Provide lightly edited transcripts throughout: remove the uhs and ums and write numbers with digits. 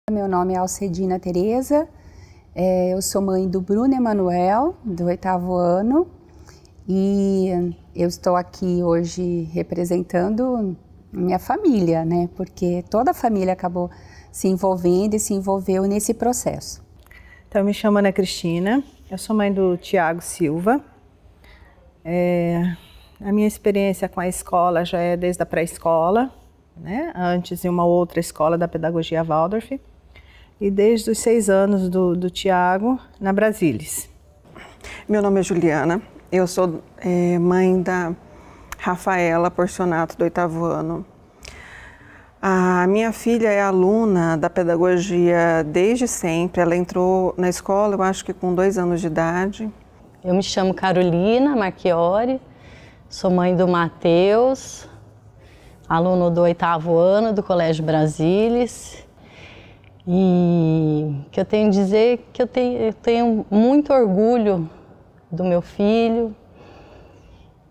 Meu nome é Alcedina Tereza, eu sou mãe do Bruno Emanuel, do 8º ano, e eu estou aqui hoje representando minha família, né? Porque toda a família acabou se envolvendo e se envolveu nesse processo. Então, eu me chamo Ana Cristina, eu sou mãe do Tiago Silva. A minha experiência com a escola já é desde a pré-escola, né? Antes em uma outra escola da pedagogia Waldorf. E desde os 6 anos do Tiago, na Brasilis. Meu nome é Juliana, eu sou mãe da Rafaela Porcionato, do 8º ano. A minha filha é aluna da pedagogia desde sempre, ela entrou na escola, eu acho que com 2 anos de idade. Eu me chamo Carolina Marchiori, sou mãe do Matheus, aluno do 8º ano do Colégio Brasilis. E que eu tenho a dizer que eu tenho muito orgulho do meu filho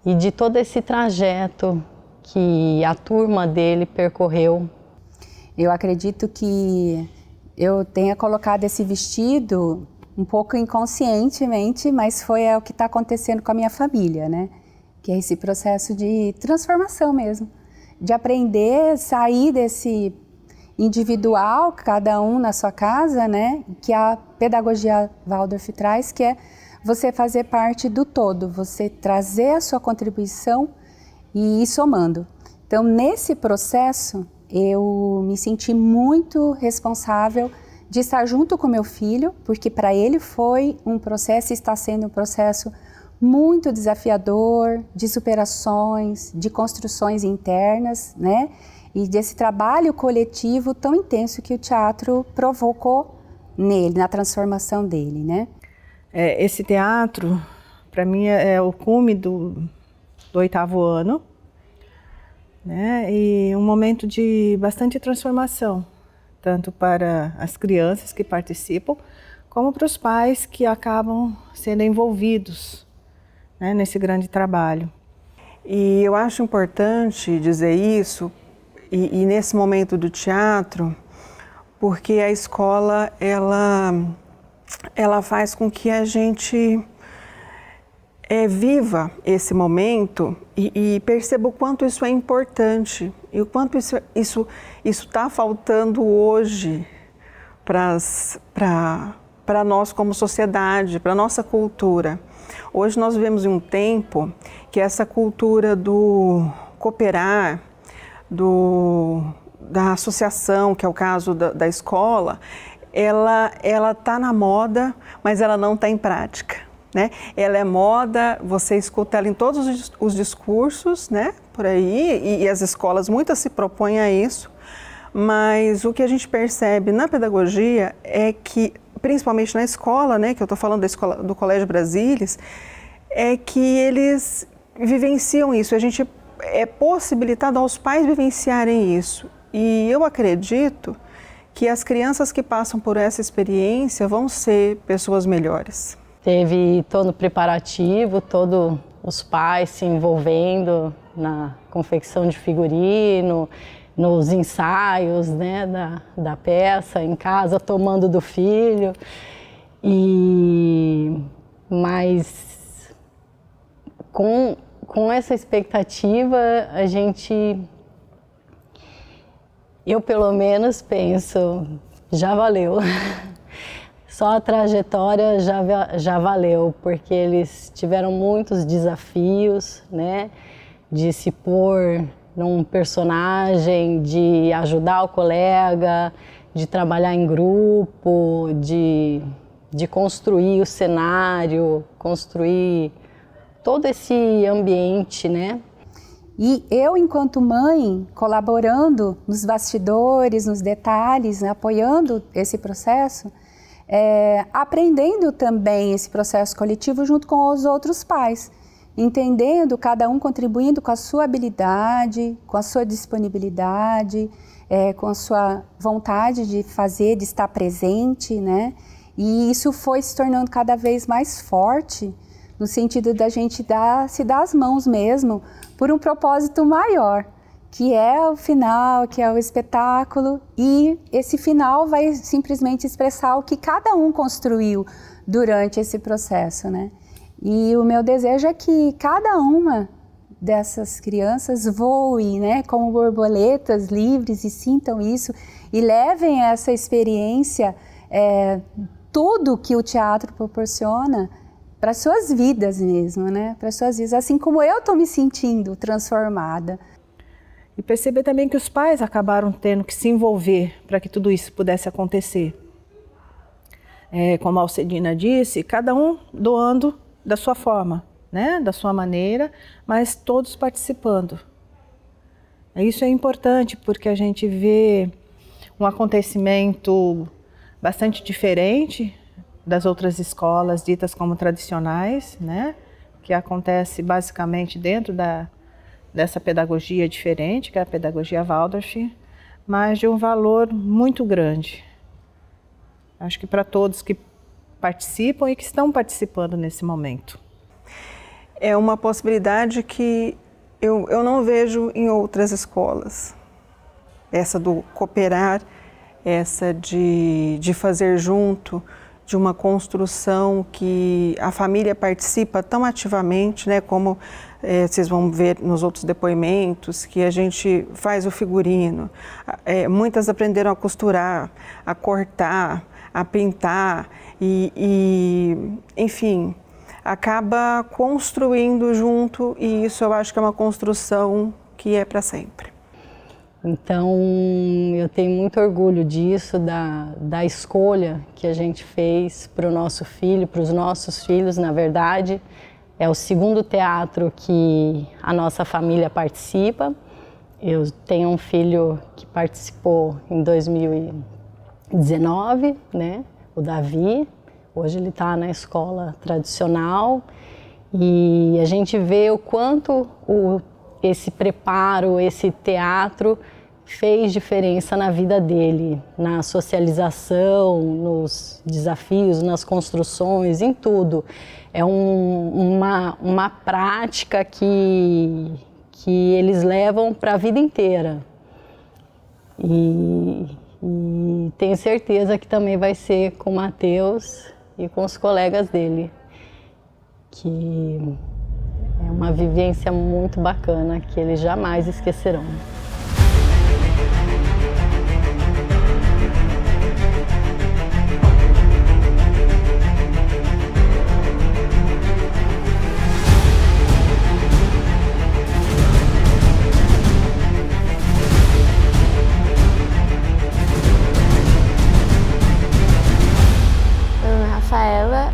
e de todo esse trajeto que a turma dele percorreu. Eu acredito que eu tenha colocado esse vestido um pouco inconscientemente, mas foi o que está acontecendo com a minha família, né? Que é esse processo de transformação mesmo, de aprender a sair desse individual, cada um na sua casa, né? Que a pedagogia Waldorf traz, que é você fazer parte do todo, você trazer a sua contribuição e ir somando. Então, nesse processo, eu me senti muito responsável de estar junto com meu filho, porque para ele foi um processo, está sendo um processo muito desafiador, de superações, de construções internas, né? E desse trabalho coletivo tão intenso que o teatro provocou nele, na transformação dele, né? Esse teatro, para mim, é o cume do 8º ano, né? E um momento de bastante transformação, tanto para as crianças que participam, como para os pais que acabam sendo envolvidos, né, nesse grande trabalho. E eu acho importante dizer isso, e nesse momento do teatro, porque a escola, ela faz com que a gente viva esse momento e perceba o quanto isso é importante e o quanto isso está faltando hoje para nós como sociedade, para a nossa cultura. Hoje nós vivemos em um tempo que essa cultura do cooperar, da associação, que é o caso da escola, ela está na moda, mas ela não está em prática, né? Ela é moda, você escuta ela em todos os discursos, né? Por aí, e as escolas muitas se propõem a isso, mas o que a gente percebe na pedagogia é que, principalmente na escola, né? Que eu estou falando da escola do Colégio Brasilis, é que eles vivenciam isso, a gente é possibilitado aos pais vivenciarem isso. E eu acredito que as crianças que passam por essa experiência vão ser pessoas melhores. Teve todo o preparativo, todos os pais se envolvendo na confecção de figurino, nos ensaios, né, da peça, em casa, tomando do filho. Mas com essa expectativa, eu pelo menos penso, já valeu. Só a trajetória já valeu, porque eles tiveram muitos desafios, né? De se pôr num personagem, de ajudar o colega, de trabalhar em grupo, de construir o cenário, construir todo esse ambiente, né? E eu, enquanto mãe, colaborando nos bastidores, nos detalhes, né, apoiando esse processo, aprendendo também esse processo coletivo junto com os outros pais, entendendo, cada um contribuindo com a sua habilidade, com a sua disponibilidade, com a sua vontade de fazer, de estar presente, né? E isso foi se tornando cada vez mais forte no sentido da gente se dar as mãos mesmo por um propósito maior, que é o final, que é o espetáculo, e esse final vai simplesmente expressar o que cada um construiu durante esse processo, né? E o meu desejo é que cada uma dessas crianças voe, né, como borboletas livres e sintam isso e levem essa experiência, tudo que o teatro proporciona para suas vidas mesmo, né? Para suas vidas, assim como eu estou me sentindo transformada. E perceber também que os pais acabaram tendo que se envolver para que tudo isso pudesse acontecer. Como a Alcedina disse, cada um doando da sua forma, né? Da sua maneira, mas todos participando. Isso é importante porque a gente vê um acontecimento bastante diferente das outras escolas ditas como tradicionais, né? Que acontece basicamente dentro dessa pedagogia diferente, que é a pedagogia Waldorf, mas de um valor muito grande. Acho que para todos que participam e que estão participando nesse momento. É uma possibilidade que eu não vejo em outras escolas. Essa do cooperar, essa de fazer junto, de uma construção que a família participa tão ativamente, né, como vocês vão ver nos outros depoimentos, que a gente faz o figurino. Muitas aprenderam a costurar, a cortar, a pintar enfim, acaba construindo junto, e isso eu acho que é uma construção que é para sempre. Então, eu tenho muito orgulho disso, da escolha que a gente fez para o nosso filho, para os nossos filhos, na verdade. É o segundo teatro que a nossa família participa. Eu tenho um filho que participou em 2019, né? O Davi. Hoje ele está na escola tradicional. E a gente vê o quanto esse preparo, esse teatro fez diferença na vida dele, na socialização, nos desafios, nas construções, em tudo. É uma prática que eles levam para a vida inteira. E tenho certeza que também vai ser com o Matheus e com os colegas dele, que é uma vivência muito bacana que eles jamais esquecerão.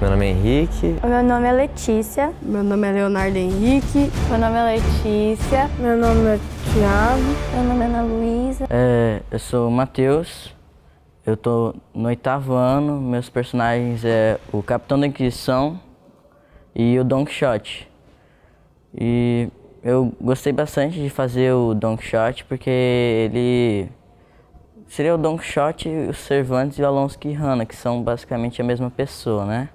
Meu nome é Henrique. O meu nome é Letícia. Meu nome é Leonardo Henrique. Meu nome é Letícia. Meu nome é Thiago. Meu nome é Ana Luísa. Eu sou o Matheus. Eu tô no 8º ano. Meus personagens é o Capitão da Inquisição e o Don Quixote. E eu gostei bastante de fazer o Don Quixote porque ele seria o Don Quixote, o Cervantes e o Alonso Quijano, que são basicamente a mesma pessoa, né?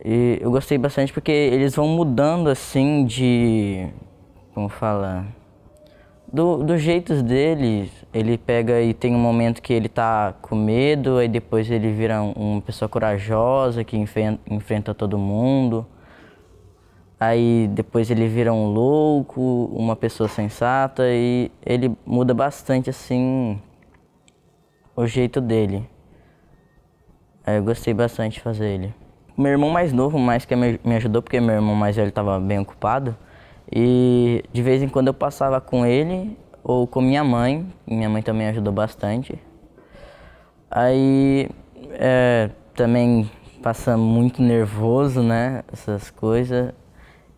E eu gostei bastante porque eles vão mudando assim como fala, do jeito deles. Ele pega e tem um momento que ele tá com medo, aí depois ele vira uma pessoa corajosa que enfrenta todo mundo. Aí depois ele vira um louco, uma pessoa sensata, e ele muda bastante assim o jeito dele. Eu gostei bastante de fazer ele. Meu irmão mais novo, mais que me ajudou, porque meu irmão mais velho estava bem ocupado. E de vez em quando eu passava com ele ou com minha mãe também ajudou bastante. Aí também passa muito nervoso, né, essas coisas.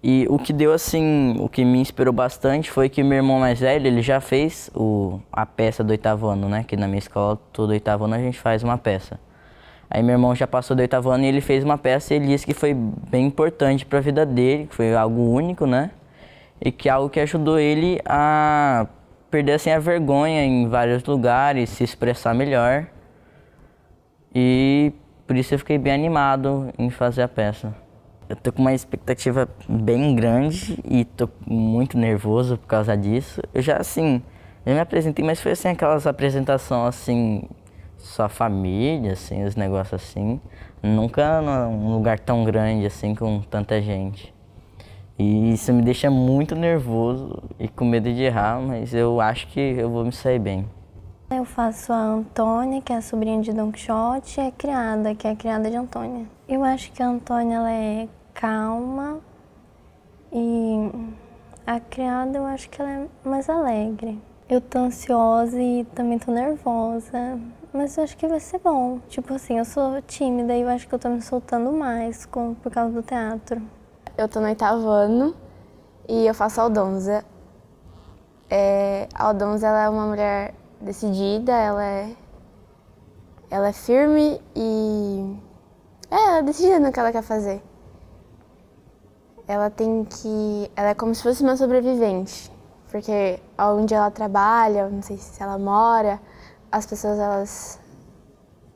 E o que deu assim, o que me inspirou bastante foi que meu irmão mais velho, ele já fez a peça do 8º ano, né, que na minha escola todo 8º ano a gente faz uma peça. Aí meu irmão já passou do 8º ano e ele fez uma peça e ele disse que foi bem importante para a vida dele, que foi algo único, né? E que é algo que ajudou ele a perder assim a vergonha em vários lugares, se expressar melhor. E por isso eu fiquei bem animado em fazer a peça. Eu tô com uma expectativa bem grande e tô muito nervoso por causa disso. Eu já, assim, já me apresentei, mas foi assim, aquelas apresentações, assim, só família, assim, os negócios assim. Nunca num lugar tão grande, assim, com tanta gente. E isso me deixa muito nervoso e com medo de errar, mas eu acho que eu vou me sair bem. Eu faço a Antônia, que é a sobrinha de Don Quixote, e a criada, que é a criada de Antônia. Eu acho que a Antônia ela é calma e a criada eu acho que ela é mais alegre. Eu tô ansiosa e também tô nervosa, mas eu acho que vai ser bom. Tipo assim, eu sou tímida e eu acho que eu tô me soltando mais por causa do teatro. Eu tô no 8º ano e eu faço a Aldonza. A Aldonza ela é uma mulher decidida, ela é firme e ela é decidida no que ela quer fazer. Ela é como se fosse uma sobrevivente, porque onde ela trabalha, não sei se ela mora, as pessoas elas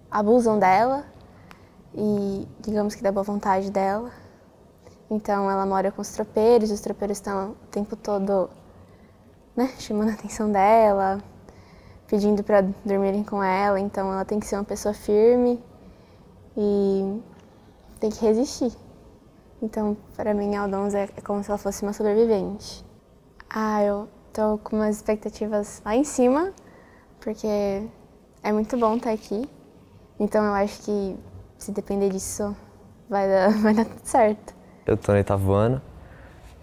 abusam dela e digamos que da boa vontade dela. Então ela mora com os tropeiros estão o tempo todo, né, chamando a atenção dela, pedindo para dormirem com ela, então ela tem que ser uma pessoa firme e tem que resistir. Então, para mim, a Aldonza é como se ela fosse uma sobrevivente. Eu tô com umas expectativas lá em cima, porque é muito bom estar aqui. Então eu acho que, se depender disso, vai dar tudo certo. Eu tô no 8º ano,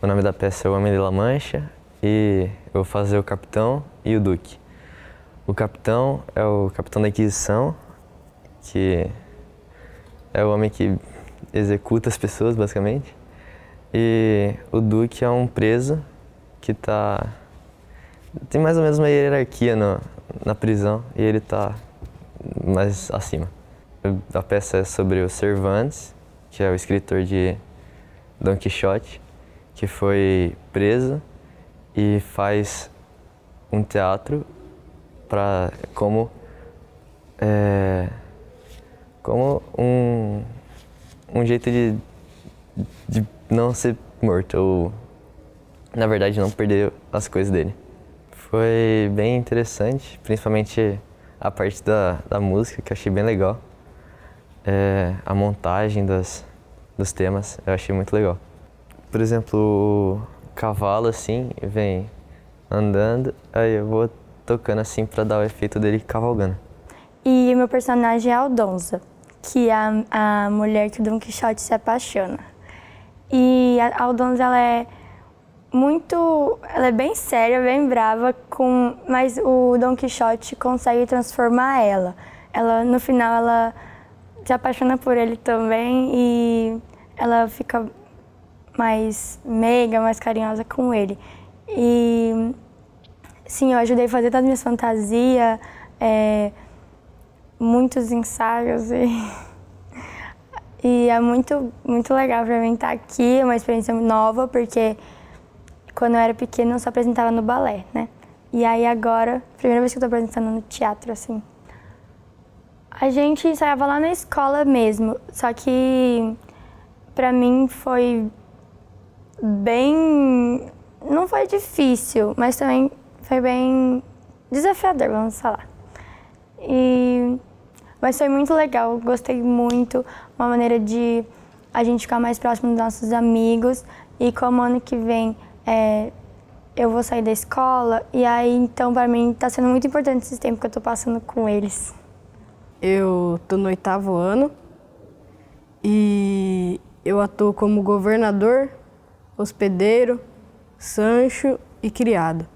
o nome da peça é O Homem de La Mancha e eu vou fazer o Capitão e o Duque. O Capitão é o Capitão da Inquisição, que é o homem que executa as pessoas, basicamente. E o Duque é um preso que tem mais ou menos uma hierarquia na prisão e ele tá mais acima. A peça é sobre o Cervantes, que é o escritor de Don Quixote, que foi preso e faz um teatro como um jeito de não ser morto, ou na verdade não perder as coisas dele. Foi bem interessante, principalmente a parte da música, que eu achei bem legal. A montagem dos temas, eu achei muito legal. Por exemplo, o cavalo assim, vem andando, aí eu vou tocando assim para dar o efeito dele cavalgando. E o meu personagem é a Aldonza, que é a mulher que o Don Quixote se apaixona. E a Aldonza, ela é bem séria, bem brava, mas o Don Quixote consegue transformar ela. No final, ela se apaixona por ele também e ela fica mais meiga, mais carinhosa com ele. E sim, eu ajudei a fazer todas as minhas fantasias, muitos ensaios e é muito legal para mim estar aqui, é uma experiência nova, porque quando eu era pequena eu só apresentava no balé, né? E aí agora, primeira vez que eu tô apresentando no teatro, assim. A gente ensaiava lá na escola mesmo, só que pra mim foi bem... não foi difícil, mas também foi bem desafiador, vamos falar. Mas foi muito legal, gostei muito, uma maneira de a gente ficar mais próximo dos nossos amigos. E como ano que vem eu vou sair da escola, e aí então para mim tá sendo muito importante esse tempo que eu tô passando com eles. Eu tô no 8º ano e eu atuo como governador, hospedeiro, Sancho e criado.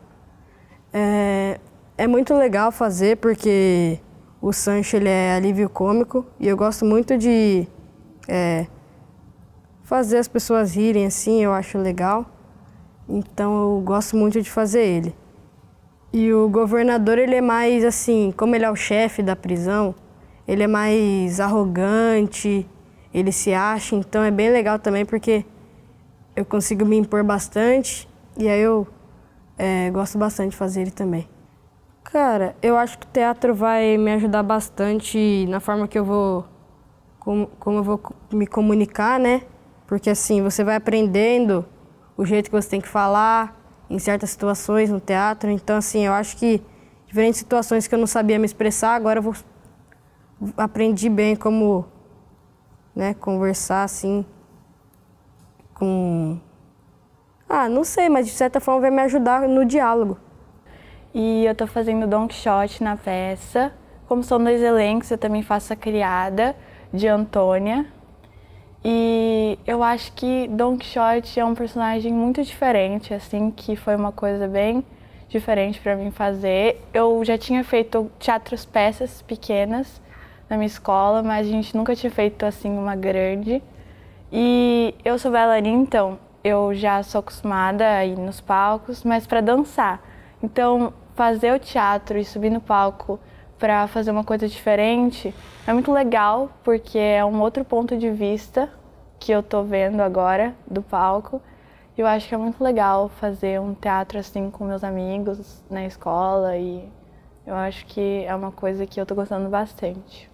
É muito legal fazer porque o Sancho ele é alívio cômico e eu gosto muito de fazer as pessoas rirem assim, eu acho legal. Então eu gosto muito de fazer ele. E o governador ele é mais assim, como ele é o chefe da prisão, ele é mais arrogante, ele se acha, então é bem legal também porque eu consigo me impor bastante e aí eu gosto bastante de fazer ele também. Cara, eu acho que o teatro vai me ajudar bastante na forma que eu vou, como eu vou me comunicar, né? Porque assim, você vai aprendendo o jeito que você tem que falar em certas situações no teatro. Então assim, eu acho que diferentes situações que eu não sabia me expressar, agora eu aprendi bem como, né, conversar assim com... não sei, mas de certa forma vai me ajudar no diálogo. E eu tô fazendo Don Quixote na peça. Como são 2 elencos, eu também faço a criada de Antônia. E eu acho que Don Quixote é um personagem muito diferente, assim, que foi uma coisa bem diferente para mim fazer. Eu já tinha feito peças pequenas na minha escola, mas a gente nunca tinha feito, assim, uma grande. E eu sou bailarina, então eu já sou acostumada a ir nos palcos, mas para dançar. Então, fazer o teatro e subir no palco para fazer uma coisa diferente é muito legal, porque é um outro ponto de vista que eu tô vendo agora do palco. Eu acho que é muito legal fazer um teatro assim com meus amigos na escola e eu acho que é uma coisa que eu tô gostando bastante.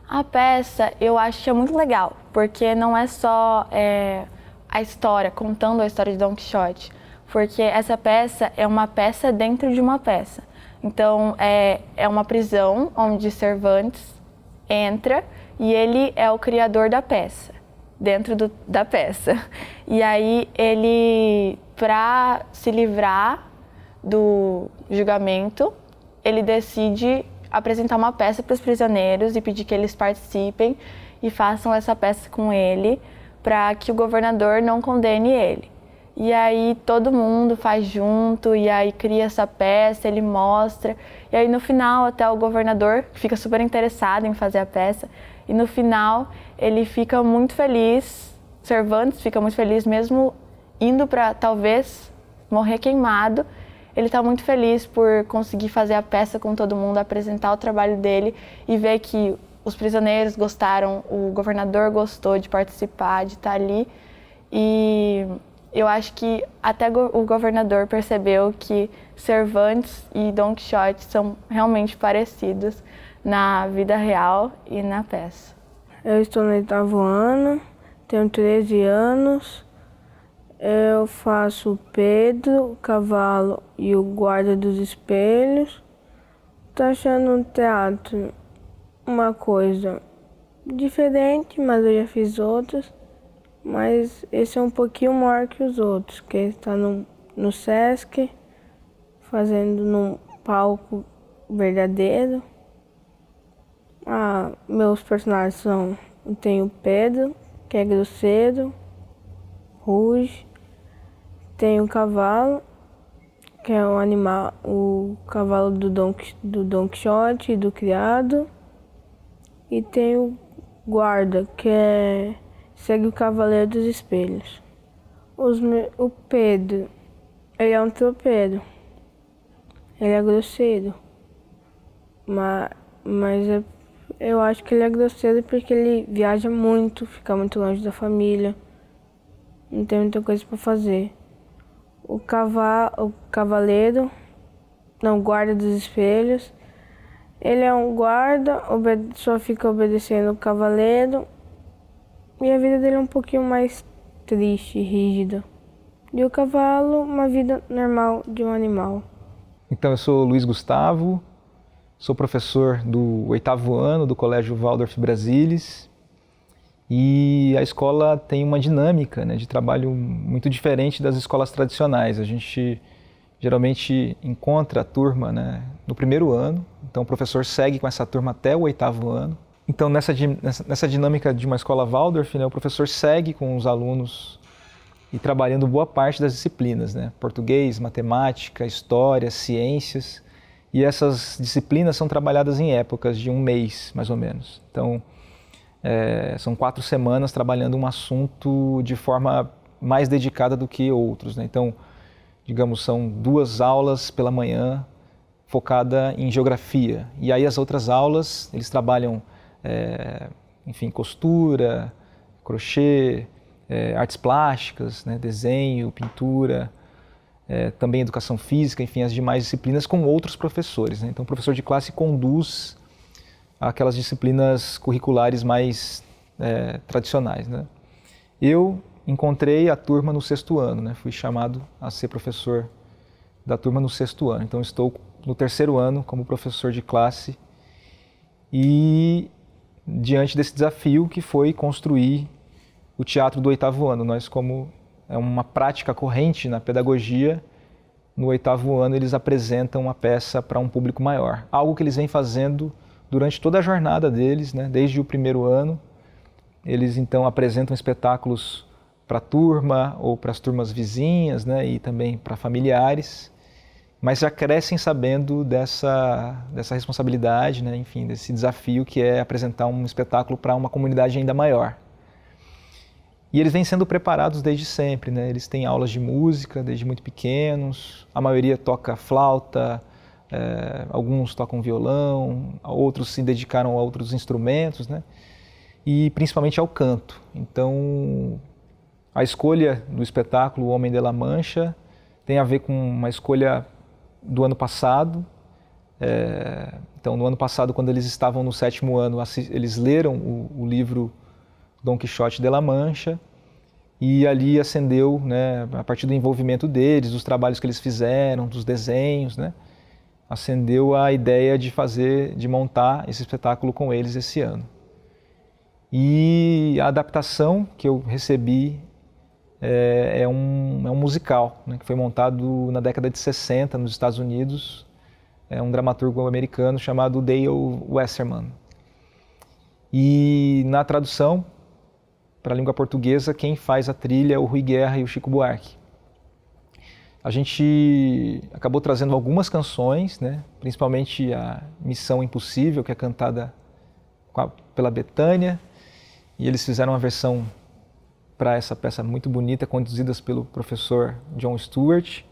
A peça eu acho que é muito legal, porque não é só a história, contando a história de Don Quixote, porque essa peça é uma peça dentro de uma peça. Então, é uma prisão onde Cervantes entra e ele é o criador da peça, dentro da peça. E aí, ele, para se livrar do julgamento, ele decide apresentar uma peça para os prisioneiros e pedir que eles participem e façam essa peça com ele, para que o governador não condene ele. E aí todo mundo faz junto, e aí cria essa peça, ele mostra. E aí no final até o governador fica super interessado em fazer a peça. E no final ele fica muito feliz, Cervantes fica muito feliz mesmo indo para talvez morrer queimado. Ele está muito feliz por conseguir fazer a peça com todo mundo, apresentar o trabalho dele e ver que os prisioneiros gostaram, o governador gostou de participar, de estar ali. E eu acho que até o governador percebeu que Cervantes e Don Quixote são realmente parecidos na vida real e na peça. Eu estou no 8º ano, tenho 13 anos, eu faço o Pedro, o cavalo e o guarda dos espelhos. Estou achando um teatro uma coisa diferente, mas eu já fiz outros. Mas esse é um pouquinho maior que os outros, que está no Sesc, fazendo num palco verdadeiro. Meus personagens são, tem o Pedro, que é grosseiro, ruge. Tem o cavalo, que é um animal, o cavalo do Don Quixote e do criado. E tem o guarda, que segue o Cavaleiro dos Espelhos. O Pedro, ele é um tropeiro. Ele é grosseiro. Mas eu acho que ele é grosseiro porque ele viaja muito, fica muito longe da família. Não tem muita coisa para fazer. O cavaleiro, não, guarda dos espelhos. Ele é um guarda, só fica obedecendo o cavaleiro. E a vida dele é um pouquinho mais triste, rígida. E o cavalo, uma vida normal de um animal. Então, eu sou Luiz Gustavo, sou professor do 8º ano do Colégio Waldorf Brasilis. E a escola tem uma dinâmica, né, de trabalho muito diferente das escolas tradicionais. A gente geralmente encontra a turma, né, no 1º ano, então o professor segue com essa turma até o 8º ano. Então, nessa dinâmica de uma escola Waldorf, né, o professor segue com os alunos e trabalhando boa parte das disciplinas, né, português, matemática, história, ciências. E essas disciplinas são trabalhadas em épocas de um mês, mais ou menos. Então, são 4 semanas trabalhando um assunto de forma mais dedicada do que outros, né? Então, digamos, são 2 aulas pela manhã focada em geografia. E aí as outras aulas, eles trabalham, enfim, costura, crochê, artes plásticas, né, desenho, pintura, também educação física, enfim, as demais disciplinas com outros professores, né? Então, o professor de classe conduz aquelas disciplinas curriculares mais tradicionais, né? Eu encontrei a turma no 6º ano, né? Fui chamado a ser professor da turma no 6º ano. Então estou no 3º ano como professor de classe e diante desse desafio que foi construir o teatro do 8º ano. Nós, como é uma prática corrente na pedagogia, no 8º ano eles apresentam uma peça para um público maior. Algo que eles vêm fazendo durante toda a jornada deles, né? Desde o 1º ano. Eles então apresentam espetáculos para a turma ou para as turmas vizinhas, né? E também para familiares, mas já crescem sabendo dessa responsabilidade, né? Enfim, desse desafio que é apresentar um espetáculo para uma comunidade ainda maior. E eles vêm sendo preparados desde sempre, né? Eles têm aulas de música desde muito pequenos, a maioria toca flauta, alguns tocam violão, outros se dedicaram a outros instrumentos, né? E principalmente ao canto. Então, a escolha do espetáculo O Homem de La Mancha tem a ver com uma escolha do ano passado. Então, no ano passado, quando eles estavam no 7º ano, eles leram o livro Dom Quixote de La Mancha, e ali acendeu, né, a partir do envolvimento deles, dos trabalhos que eles fizeram, dos desenhos, né, acendeu a ideia de montar esse espetáculo com eles esse ano. E a adaptação que eu recebi é um musical, né, que foi montado na década de 60 nos Estados Unidos. É um dramaturgo americano chamado Dale Westerman. E na tradução para a língua portuguesa, quem faz a trilha é o Rui Guerra e o Chico Buarque. A gente acabou trazendo algumas canções, né? Principalmente a Missão Impossível, que é cantada pela Bethânia, e eles fizeram uma versão para essa peça muito bonita, conduzidas pelo professor John Stewart.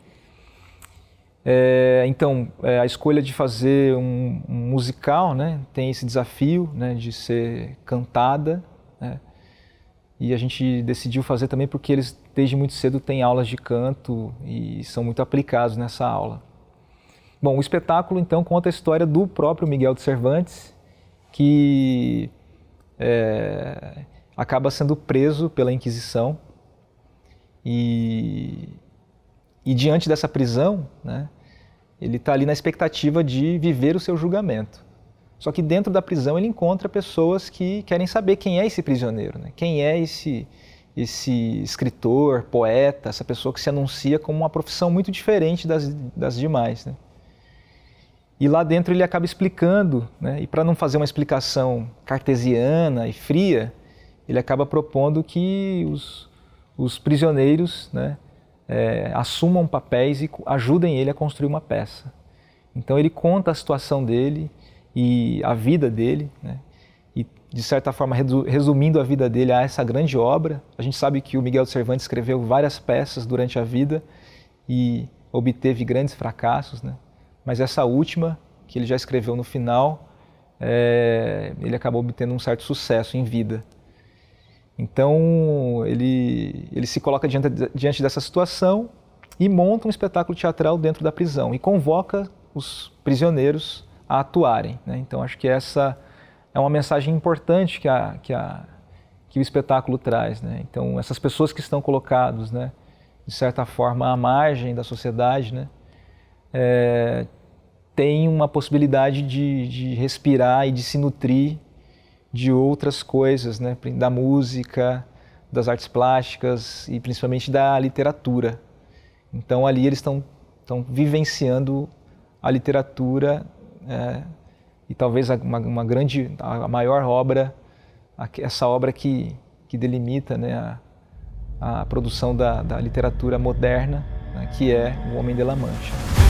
Então, a escolha de fazer um musical, né, tem esse desafio, né, de ser cantada, né, e a gente decidiu fazer também porque eles, desde muito cedo, têm aulas de canto e são muito aplicados nessa aula. Bom, o espetáculo, então, conta a história do próprio Miguel de Cervantes, que acaba sendo preso pela Inquisição e diante dessa prisão, né, ele está ali na expectativa de viver o seu julgamento. Só que dentro da prisão ele encontra pessoas que querem saber quem é esse prisioneiro, né? Quem é esse escritor, poeta, essa pessoa que se anuncia como uma profissão muito diferente das demais, né? E lá dentro ele acaba explicando, né? E para não fazer uma explicação cartesiana e fria, ele acaba propondo que os prisioneiros, né, assumam papéis e ajudem ele a construir uma peça. Então ele conta a situação dele e a vida dele, né, e de certa forma resumindo a vida dele a essa grande obra. A gente sabe que o Miguel de Cervantes escreveu várias peças durante a vida e obteve grandes fracassos, né, mas essa última, que ele já escreveu no final, ele acabou obtendo um certo sucesso em vida. Então ele se coloca diante dessa situação e monta um espetáculo teatral dentro da prisão e convoca os prisioneiros a atuarem, né? Então acho que essa é uma mensagem importante que o espetáculo traz, né? Então essas pessoas que estão colocadas, né, de certa forma à margem da sociedade, né, têm uma possibilidade de respirar e de se nutrir de outras coisas, né, da música, das artes plásticas e principalmente da literatura. Então ali eles estão vivenciando a literatura, e talvez a maior obra, essa obra que delimita, né, a produção da literatura moderna, né, que é O Homem de La Mancha.